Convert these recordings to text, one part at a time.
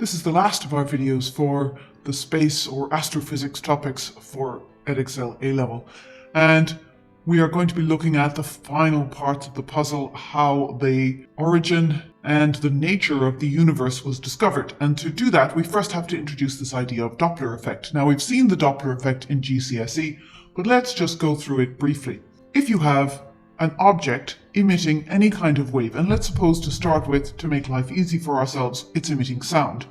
This is the last of our videos for the space or astrophysics topics for Edexcel A-level, and we are going to be looking at the final parts of the puzzle, how the origin and the nature of the universe was discovered. And to do that, we first have to introduce this idea of Doppler effect. Now, we've seen the Doppler effect in GCSE, but let's just go through it briefly. If you have an object emitting any kind of wave, and let's suppose to start with, to make life easy for ourselves, it's emitting sound.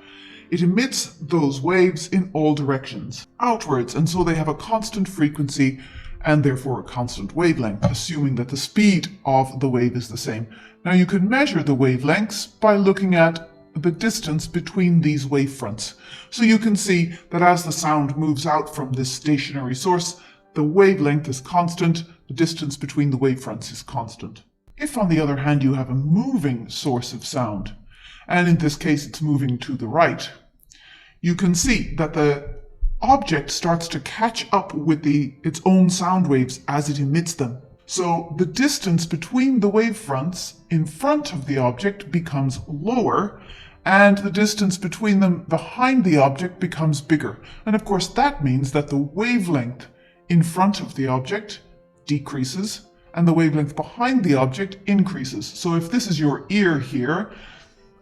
It emits those waves in all directions, outwards, and so they have a constant frequency and therefore a constant wavelength, assuming that the speed of the wave is the same. Now you can measure the wavelengths by looking at the distance between these wavefronts. So you can see that as the sound moves out from this stationary source, the wavelength is constant, the distance between the wavefronts is constant. If, on the other hand, you have a moving source of sound, and in this case it's moving to the right, you can see that the object starts to catch up with its own sound waves as it emits them. So the distance between the wavefronts in front of the object becomes lower, and the distance between them behind the object becomes bigger. And of course that means that the wavelength in front of the object decreases, and the wavelength behind the object increases. So if this is your ear here,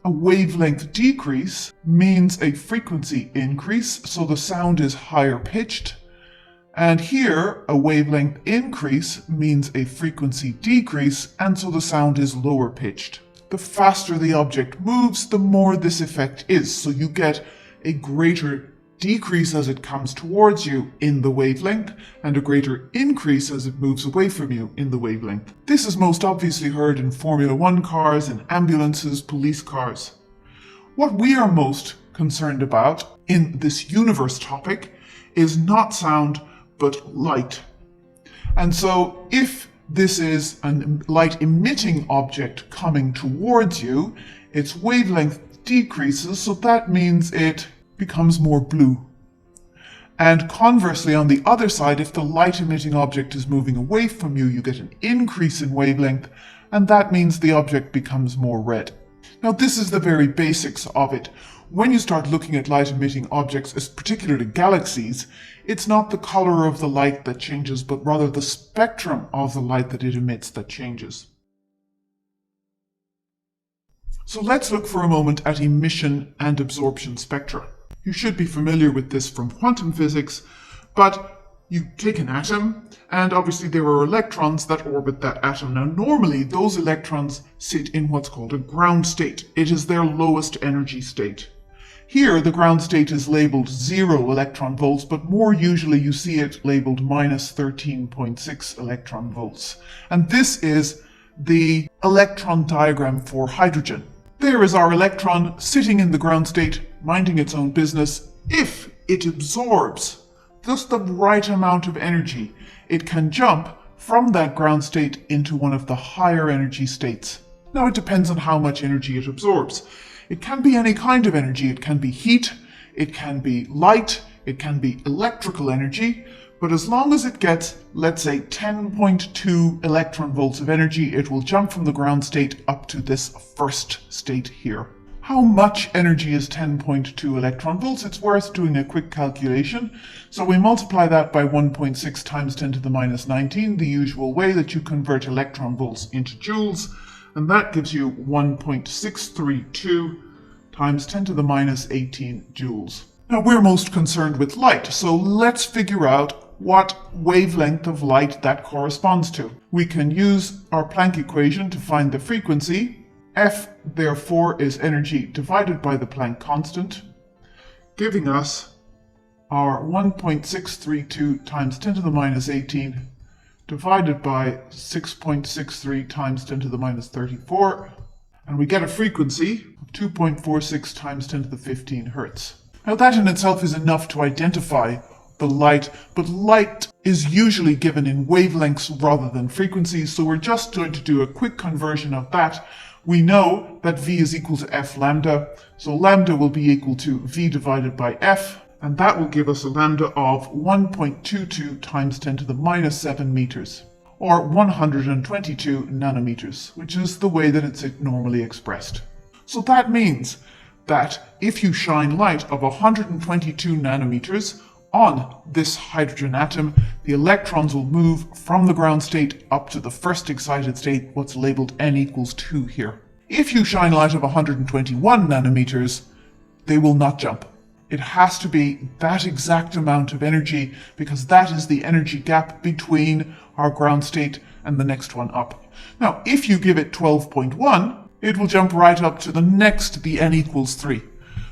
a wavelength decrease means a frequency increase, so the sound is higher pitched. And here, a wavelength increase means a frequency decrease, and so the sound is lower pitched. The faster the object moves, the more this effect is, so you get a greater decrease as it comes towards you in the wavelength, and a greater increase as it moves away from you in the wavelength. This is most obviously heard in Formula 1 cars, in ambulances, police cars. What we are most concerned about in this universe topic is not sound, but light. And so if this is a light-emitting object coming towards you, its wavelength decreases, so that means it becomes more blue. And conversely, on the other side, if the light-emitting object is moving away from you, you get an increase in wavelength, and that means the object becomes more red. Now, this is the very basics of it. When you start looking at light-emitting objects, particularly galaxies, it's not the color of the light that changes, but rather the spectrum of the light that it emits that changes. So let's look for a moment at emission and absorption spectra. You should be familiar with this from quantum physics, but you take an atom, and obviously there are electrons that orbit that atom. Now, normally those electrons sit in what's called a ground state. It is their lowest energy state. Here, the ground state is labeled 0 electron volts, but more usually you see it labeled minus 13.6 electron volts. And this is the electron diagram for hydrogen. There is our electron sitting in the ground state, minding its own business. If it absorbs just the right amount of energy, it can jump from that ground state into one of the higher energy states. Now, it depends on how much energy it absorbs. It can be any kind of energy. It can be heat, it can be light, it can be electrical energy, but as long as it gets, let's say, 10.2 electron volts of energy, it will jump from the ground state up to this first state here. How much energy is 10.2 electron volts? It's worth doing a quick calculation. So we multiply that by 1.6 times 10 to the minus 19, the usual way that you convert electron volts into joules, and that gives you 1.632 times 10 to the minus 18 joules. Now, we're most concerned with light, so let's figure out what wavelength of light that corresponds to. We can use our Planck equation to find the frequency. F, therefore, is energy divided by the Planck constant, giving us our 1.632 times 10 to the minus 18 divided by 6.63 times 10 to the minus 34, and we get a frequency of 2.46 times 10 to the 15 hertz. Now, that in itself is enough to identify the light, but light is usually given in wavelengths rather than frequencies, so we're just going to do a quick conversion of that. We know that V is equal to F lambda, so lambda will be equal to V divided by F, and that will give us a lambda of 1.22 times 10 to the minus 7 meters, or 122 nanometers, which is the way that it's normally expressed. So that means that if you shine light of 122 nanometers on this hydrogen atom, the electrons will move from the ground state up to the first excited state, what's labeled n equals 2 here. If you shine light of 121 nanometers, they will not jump. It has to be that exact amount of energy because that is the energy gap between our ground state and the next one up. Now, if you give it 12.1, it will jump right up to the next, the n equals 3.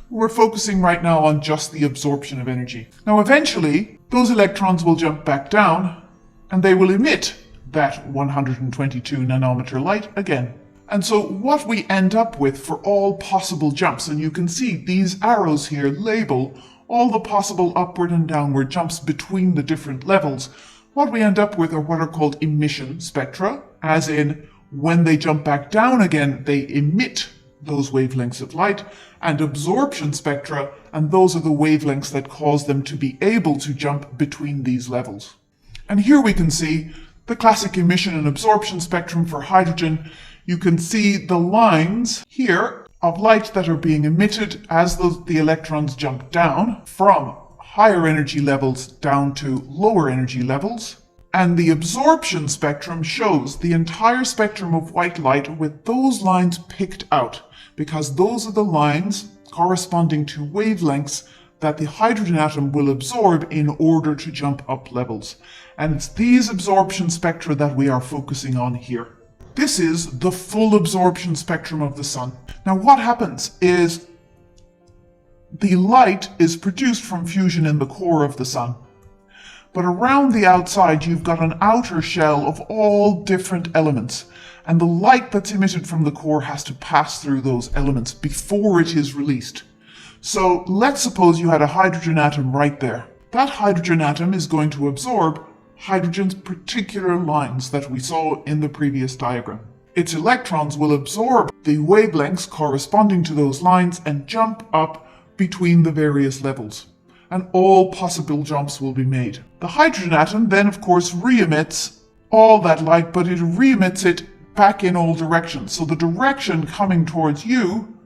We're focusing right now on just the absorption of energy. Now, eventually, those electrons will jump back down and they will emit that 122 nanometer light again. And so what we end up with for all possible jumps, and you can see these arrows here label all the possible upward and downward jumps between the different levels. What we end up with are what are called emission spectra, as in when they jump back down again, they emit those wavelengths of light, and absorption spectra, and those are the wavelengths that cause them to be able to jump between these levels. And here we can see the classic emission and absorption spectrum for hydrogen. You can see the lines here of light that are being emitted as the electrons jump down from higher energy levels down to lower energy levels. And the absorption spectrum shows the entire spectrum of white light with those lines picked out, because those are the lines corresponding to wavelengths that the hydrogen atom will absorb in order to jump up levels. And it's these absorption spectra that we are focusing on here. This is the full absorption spectrum of the sun. Now what happens is the light is produced from fusion in the core of the sun. But around the outside you've got an outer shell of all different elements. And the light that's emitted from the core has to pass through those elements before it is released. So let's suppose you had a hydrogen atom right there. That hydrogen atom is going to absorb hydrogen's particular lines that we saw in the previous diagram. Its electrons will absorb the wavelengths corresponding to those lines and jump up between the various levels. And all possible jumps will be made. The hydrogen atom then, of course, re-emits all that light, but it re-emits it back in all directions. So the direction coming towards you,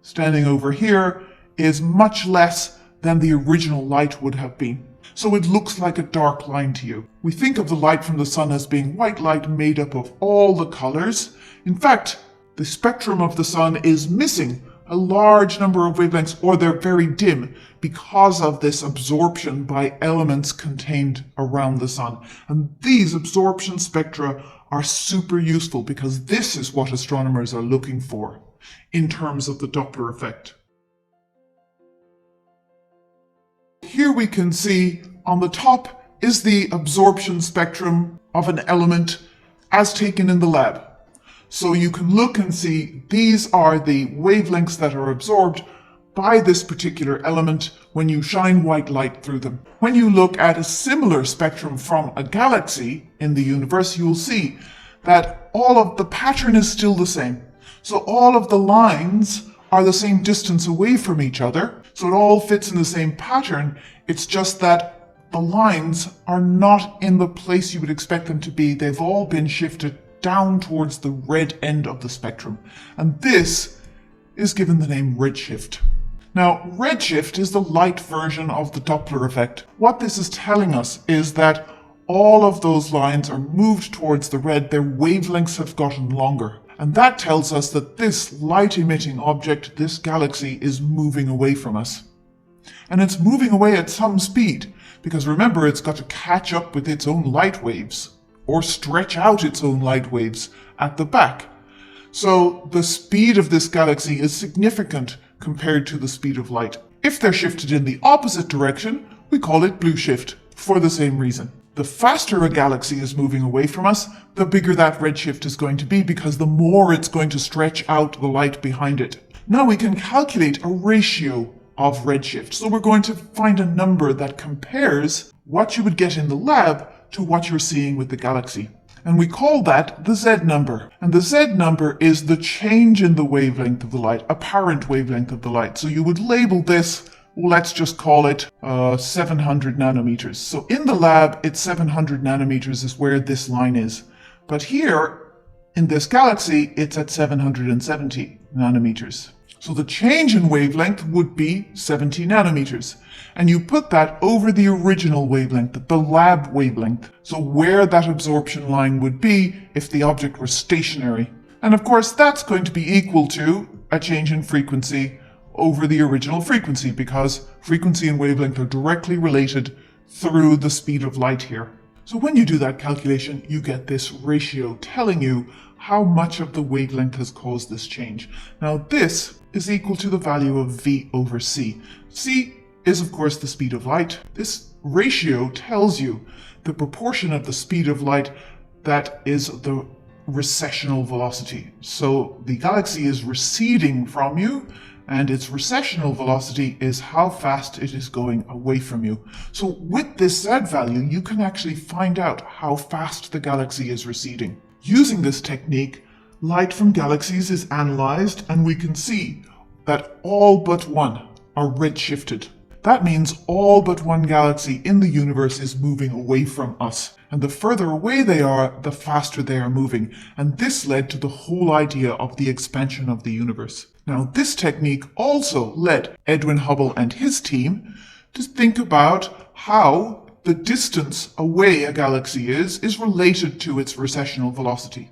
standing over here, is much less than the original light would have been. So it looks like a dark line to you. We think of the light from the sun as being white light made up of all the colors. In fact, the spectrum of the sun is missing a large number of wavelengths, or they're very dim because of this absorption by elements contained around the sun. And these absorption spectra are super useful because this is what astronomers are looking for in terms of the Doppler effect. Here we can see on the top is the absorption spectrum of an element as taken in the lab. So you can look and see these are the wavelengths that are absorbed by this particular element when you shine white light through them. When you look at a similar spectrum from a galaxy in the universe, you'll see that all of the pattern is still the same. So all of the lines are the same distance away from each other. So it all fits in the same pattern. It's just that the lines are not in the place you would expect them to be. They've all been shifted down towards the red end of the spectrum. And this is given the name redshift. Now, redshift is the light version of the Doppler effect. What this is telling us is that all of those lines are moved towards the red. Their wavelengths have gotten longer. And that tells us that this light-emitting object, this galaxy, is moving away from us. And it's moving away at some speed, because remember, it's got to catch up with its own light waves, or stretch out its own light waves at the back. So the speed of this galaxy is significant compared to the speed of light. If they're shifted in the opposite direction, we call it blue shift, for the same reason. The faster a galaxy is moving away from us, the bigger that redshift is going to be, because the more it's going to stretch out the light behind it. Now we can calculate a ratio of redshift. So we're going to find a number that compares what you would get in the lab to what you're seeing with the galaxy. And we call that the Z number. And the Z number is the change in the wavelength of the light, apparent wavelength of the light. So you would label this, let's just call it 700 nanometers. So in the lab, it's 700 nanometers is where this line is. But here, in this galaxy, it's at 770 nanometers. So the change in wavelength would be 70 nanometers. And you put that over the original wavelength, the lab wavelength. So where that absorption line would be if the object were stationary. And of course, that's going to be equal to a change in frequency over the original frequency, because frequency and wavelength are directly related through the speed of light here. So when you do that calculation, you get this ratio telling you how much of the wavelength has caused this change. Now this is equal to the value of v over c. C is of course the speed of light. This ratio tells you the proportion of the speed of light that is the recessional velocity. So the galaxy is receding from you, and its recessional velocity is how fast it is going away from you. So with this z value, you can actually find out how fast the galaxy is receding. Using this technique, light from galaxies is analyzed, and we can see that all but one are redshifted. That means all but one galaxy in the universe is moving away from us. And the further away they are, the faster they are moving. And this led to the whole idea of the expansion of the universe. Now, this technique also led Edwin Hubble and his team to think about how the distance away a galaxy is related to its recessional velocity.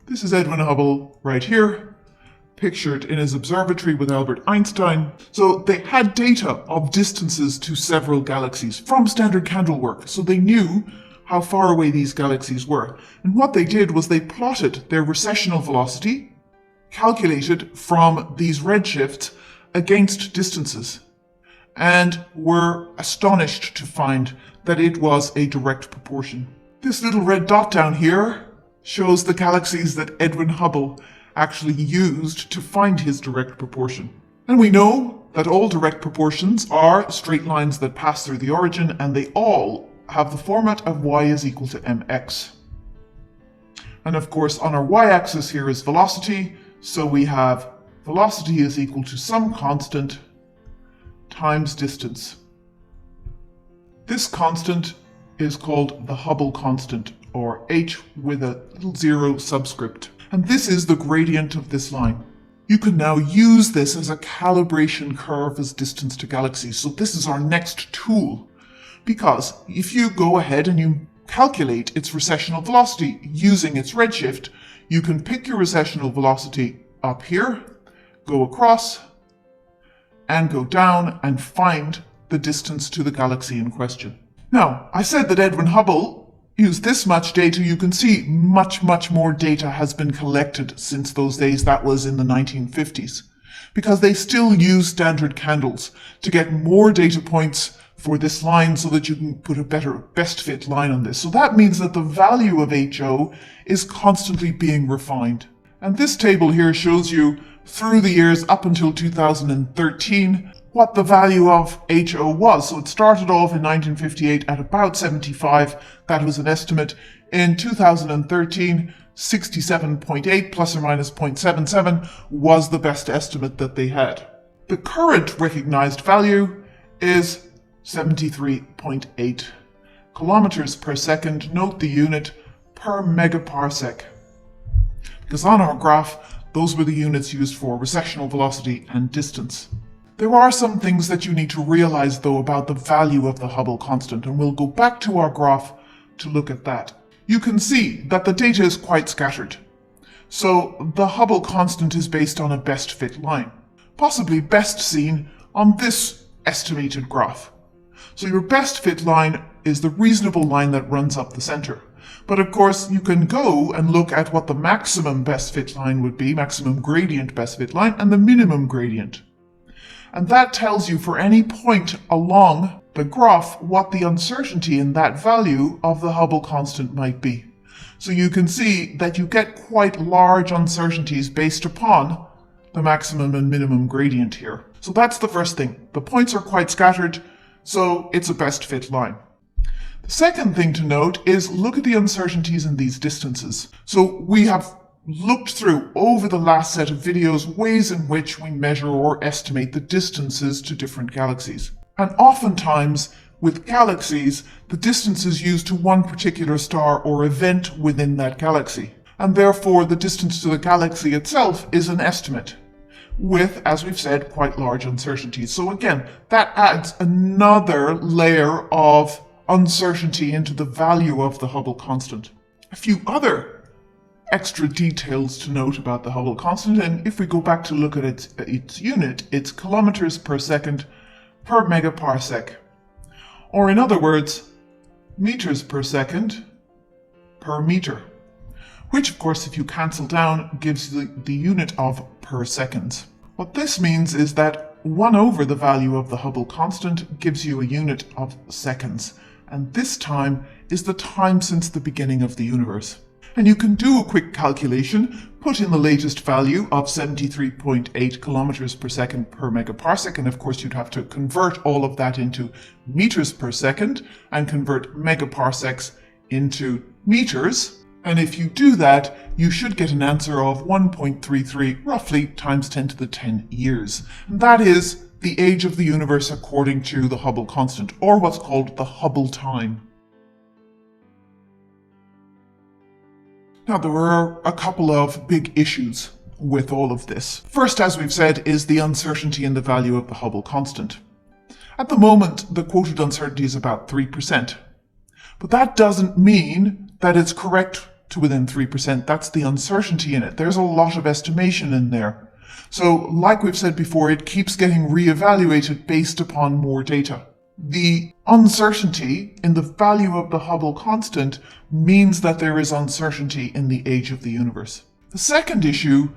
This is Edwin Hubble right here, pictured in his observatory with Albert Einstein. So they had data of distances to several galaxies from standard candle work, so they knew how far away these galaxies were. And what they did was they plotted their recessional velocity, calculated from these redshifts against distances, and were astonished to find that it was a direct proportion. This little red dot down here shows the galaxies that Edwin Hubble actually used to find his direct proportion. And we know that all direct proportions are straight lines that pass through the origin, and they all have the format of y is equal to mx. And of course, on our y-axis here is velocity, so we have velocity is equal to some constant times distance. This constant is called the Hubble constant, or h with a little zero subscript. And this is the gradient of this line. You can now use this as a calibration curve as distance to galaxies. So this is our next tool. Because if you go ahead and you calculate its recessional velocity using its redshift, you can pick your recessional velocity up here, go across, and go down and find the distance to the galaxy in question. Now, I said that Edwin Hubble used this much data. You can see much more data has been collected since those days. That was in the 1950s. Because they still use standard candles to get more data points for this line so that you can put a better best fit line on this. So that means that the value of HO is constantly being refined. And this table here shows you through the years up until 2013 what the value of HO was. So it started off in 1958 at about 75. That was an estimate. In 2013, 67.8 plus or minus 0.77 was the best estimate that they had. The current recognized value is 73.8 kilometers per second. Note the unit per megaparsec. Because on our graph, those were the units used for recessional velocity and distance. There are some things that you need to realize though about the value of the Hubble constant, and we'll go back to our graph to look at that. You can see that the data is quite scattered. So the Hubble constant is based on a best fit line, possibly best seen on this estimated graph. So your best fit line is the reasonable line that runs up the center. But of course, you can go and look at what the maximum best fit line would be, maximum gradient best fit line, and the minimum gradient. And that tells you for any point along the graph what the uncertainty in that value of the Hubble constant might be. So you can see that you get quite large uncertainties based upon the maximum and minimum gradient here. So that's the first thing. The points are quite scattered, so it's a best fit line. The second thing to note is look at the uncertainties in these distances. So we have looked through over the last set of videos ways in which we measure or estimate the distances to different galaxies. And oftentimes with galaxies, the distance is used to one particular star or event within that galaxy. and therefore the distance to the galaxy itself is an estimate, with, as we've said, quite large uncertainties. So again, that adds another layer of uncertainty into the value of the Hubble constant. A few other extra details to note about the Hubble constant, and if we go back to look at its unit, it's kilometers per second per megaparsec, or in other words, meters per second per meter, which of course if you cancel down gives the unit of per seconds. What this means is that 1 over the value of the Hubble constant gives you a unit of seconds, and this time is the time since the beginning of the universe. And you can do a quick calculation, put in the latest value of 73.8 kilometers per second per megaparsec, and of course you'd have to convert all of that into meters per second and convert megaparsecs into meters. And if you do that, you should get an answer of 1.33 roughly times 10 to the 10 years. And that is the age of the universe according to the Hubble constant, or what's called the Hubble time. Now, there are a couple of big issues with all of this. First, as we've said, is the uncertainty in the value of the Hubble constant. At the moment, the quoted uncertainty is about 3%. But that doesn't mean that it's correct to within 3%. That's the uncertainty in it. There's a lot of estimation in there. So, like we've said before, it keeps getting reevaluated based upon more data. The uncertainty in the value of the Hubble constant means that there is uncertainty in the age of the universe. The second issue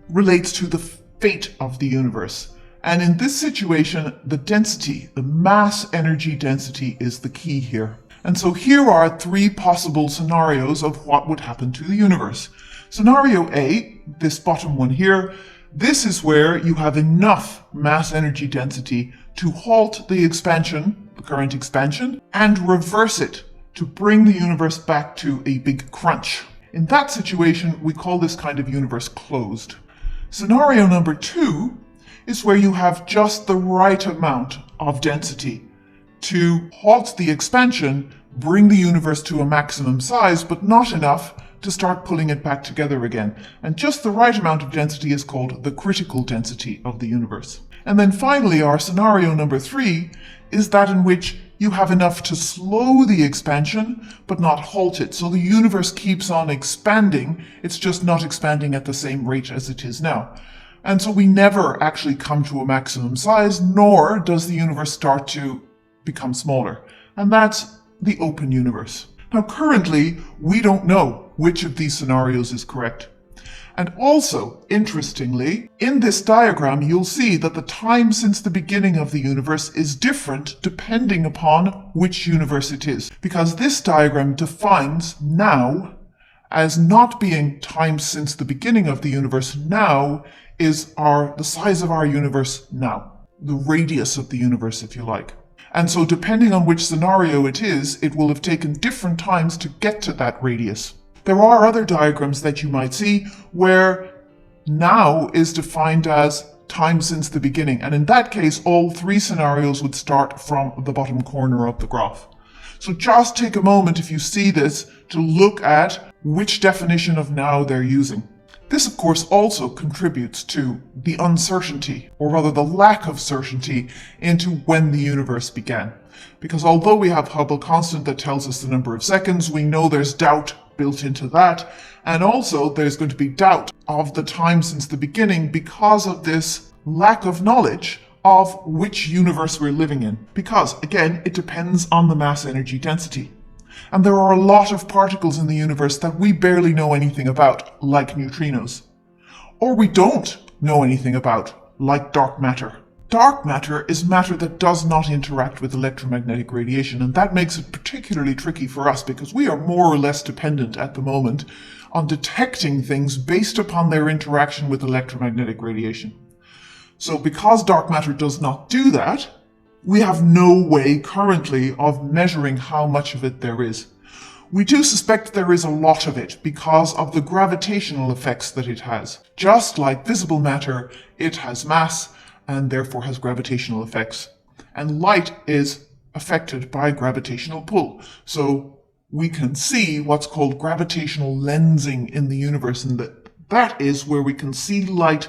relates to the fate of the universe. And in this situation, the density, the mass energy density, is the key here. And so here are 3 possible scenarios of what would happen to the universe. Scenario A, this bottom one here, this is where you have enough mass energy density to halt the expansion, the current expansion, and reverse it to bring the universe back to a big crunch. In that situation, we call this kind of universe closed. Scenario number 2 is where you have just the right amount of density to halt the expansion, bring the universe to a maximum size, but not enough to start pulling it back together again. And just the right amount of density is called the critical density of the universe. And then finally, our scenario number 3 is that in which you have enough to slow the expansion, but not halt it. So the universe keeps on expanding, it's just not expanding at the same rate as it is now. And so we never actually come to a maximum size, nor does the universe start to become smaller. And that's the open universe. Now currently, we don't know which of these scenarios is correct. And also, interestingly, in this diagram you'll see that the time since the beginning of the universe is different depending upon which universe it is. Because this diagram defines now as not being time since the beginning of the universe. Now is the size of our universe now. The radius of the universe, if you like. And so depending on which scenario it is, it will have taken different times to get to that radius. There are other diagrams that you might see where now is defined as time since the beginning. And in that case, all 3 scenarios would start from the bottom corner of the graph. So just take a moment, if you see this, to look at which definition of now they're using. This, of course, also contributes to the uncertainty, or rather the lack of certainty, into when the universe began. Because although we have Hubble constant that tells us the number of seconds, we know there's doubt built into that, and also there's going to be doubt of the time since the beginning because of this lack of knowledge of which universe we're living in. Because, again, it depends on the mass energy density. And there are a lot of particles in the universe that we barely know anything about, like neutrinos. Or we don't know anything about, like dark matter. Dark matter is matter that does not interact with electromagnetic radiation, and that makes it particularly tricky for us because we are more or less dependent at the moment on detecting things based upon their interaction with electromagnetic radiation. So because dark matter does not do that, we have no way currently of measuring how much of it there is. We do suspect there is a lot of it because of the gravitational effects that it has. Just like visible matter, it has mass and therefore has gravitational effects. And light is affected by gravitational pull. So we can see what's called gravitational lensing in the universe, and that is where we can see light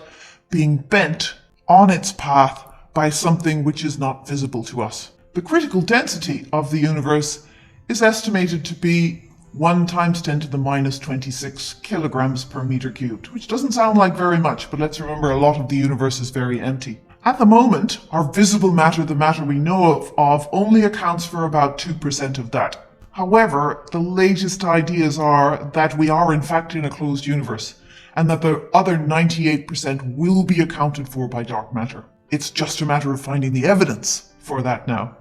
being bent on its path by something which is not visible to us. The critical density of the universe is estimated to be 1 × 10⁻26 kilograms per meter cubed, which doesn't sound like very much, but let's remember a lot of the universe is very empty. At the moment, our visible matter, the matter we know of only accounts for about 2% of that. However, the latest ideas are that we are in fact in a closed universe, and that the other 98% will be accounted for by dark matter. It's just a matter of finding the evidence for that now.